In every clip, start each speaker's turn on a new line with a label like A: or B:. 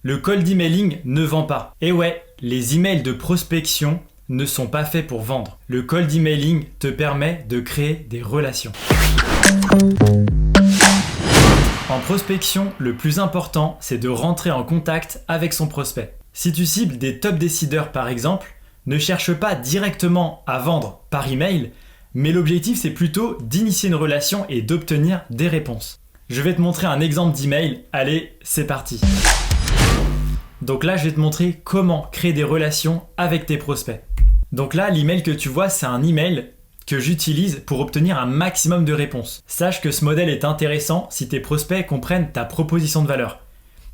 A: Le cold emailing ne vend pas. Et ouais, les emails de prospection ne sont pas faits pour vendre. Le cold emailing te permet de créer des relations. En prospection, le plus important, c'est de rentrer en contact avec son prospect. Si tu cibles des top décideurs par exemple, ne cherche pas directement à vendre par email, mais l'objectif c'est plutôt d'initier une relation et d'obtenir des réponses. Je vais te montrer un exemple d'email. Allez, c'est parti. Donc là, je vais te montrer comment créer des relations avec tes prospects. Donc là, l'email que tu vois, c'est un email que j'utilise pour obtenir un maximum de réponses. Sache que ce modèle est intéressant si tes prospects comprennent ta proposition de valeur.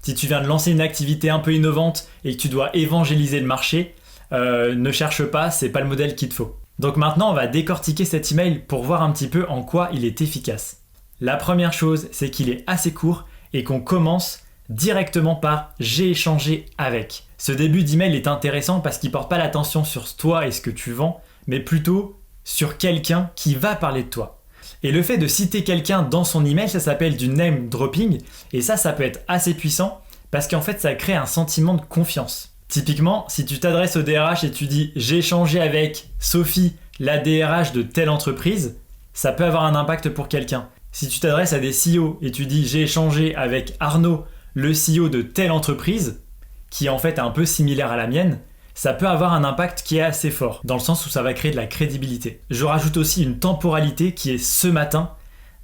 A: Si tu viens de lancer une activité un peu innovante et que tu dois évangéliser le marché, ne cherche pas, c'est pas le modèle qu'il te faut. Donc maintenant, on va décortiquer cet email pour voir un petit peu en quoi il est efficace. La première chose, c'est qu'il est assez court et qu'on commence directement par « j'ai échangé avec ». Ce début d'email est intéressant parce qu'il porte pas l'attention sur toi et ce que tu vends, mais plutôt sur quelqu'un qui va parler de toi. Et le fait de citer quelqu'un dans son email, ça s'appelle du name dropping, et ça peut être assez puissant parce qu'en fait ça crée un sentiment de confiance. Typiquement, si tu t'adresses au DRH et tu dis « j'ai échangé avec Sophie, la DRH de telle entreprise », ça peut avoir un impact pour quelqu'un. Si tu t'adresses à des CEO et tu dis « j'ai échangé avec Arnaud, le CEO de telle entreprise », qui en fait est un peu similaire à la mienne, ça peut avoir un impact qui est assez fort, dans le sens où ça va créer de la crédibilité. Je rajoute aussi une temporalité qui est ce matin.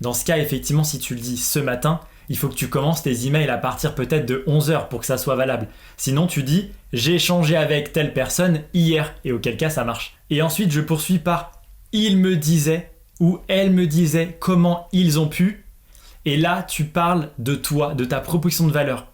A: Dans ce cas, effectivement, si tu le dis ce matin, il faut que tu commences tes emails à partir peut-être de 11h pour que ça soit valable. Sinon, tu dis « j'ai échangé avec telle personne hier » et auquel cas ça marche. Et ensuite, je poursuis par « il me disait » ou « elle me disait comment ils ont pu ». Et là, tu parles de toi, de ta proposition de valeur.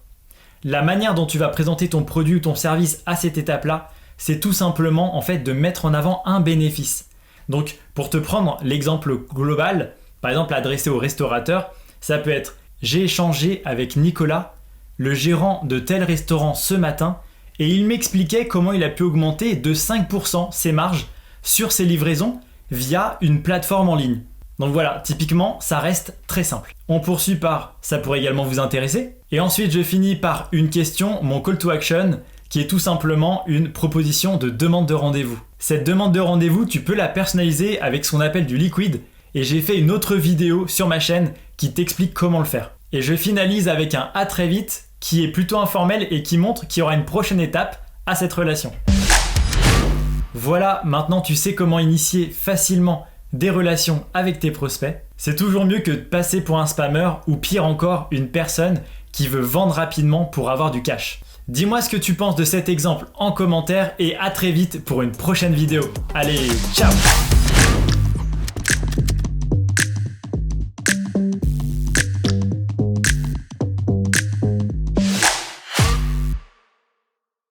A: La manière dont tu vas présenter ton produit ou ton service à cette étape-là, c'est tout simplement en fait de mettre en avant un bénéfice. Donc pour te prendre l'exemple global, par exemple adressé au restaurateur, ça peut être « j'ai échangé avec Nicolas, le gérant de tel restaurant ce matin, et il m'expliquait comment il a pu augmenter de 5% ses marges sur ses livraisons via une plateforme en ligne. » Donc voilà, typiquement, ça reste très simple. On poursuit par « ça pourrait également vous intéresser ». Et ensuite, je finis par une question, mon call to action, qui est tout simplement une proposition de demande de rendez-vous. Cette demande de rendez-vous, tu peux la personnaliser avec ce qu'on appelle du liquid, et j'ai fait une autre vidéo sur ma chaîne qui t'explique comment le faire. Et je finalise avec un « à très vite » qui est plutôt informel et qui montre qu'il y aura une prochaine étape à cette relation. Voilà, maintenant tu sais comment initier facilement des relations avec tes prospects. C'est toujours mieux que de passer pour un spammer ou pire encore, une personne qui veut vendre rapidement pour avoir du cash. Dis-moi ce que tu penses de cet exemple en commentaire et à très vite pour une prochaine vidéo. Allez, ciao!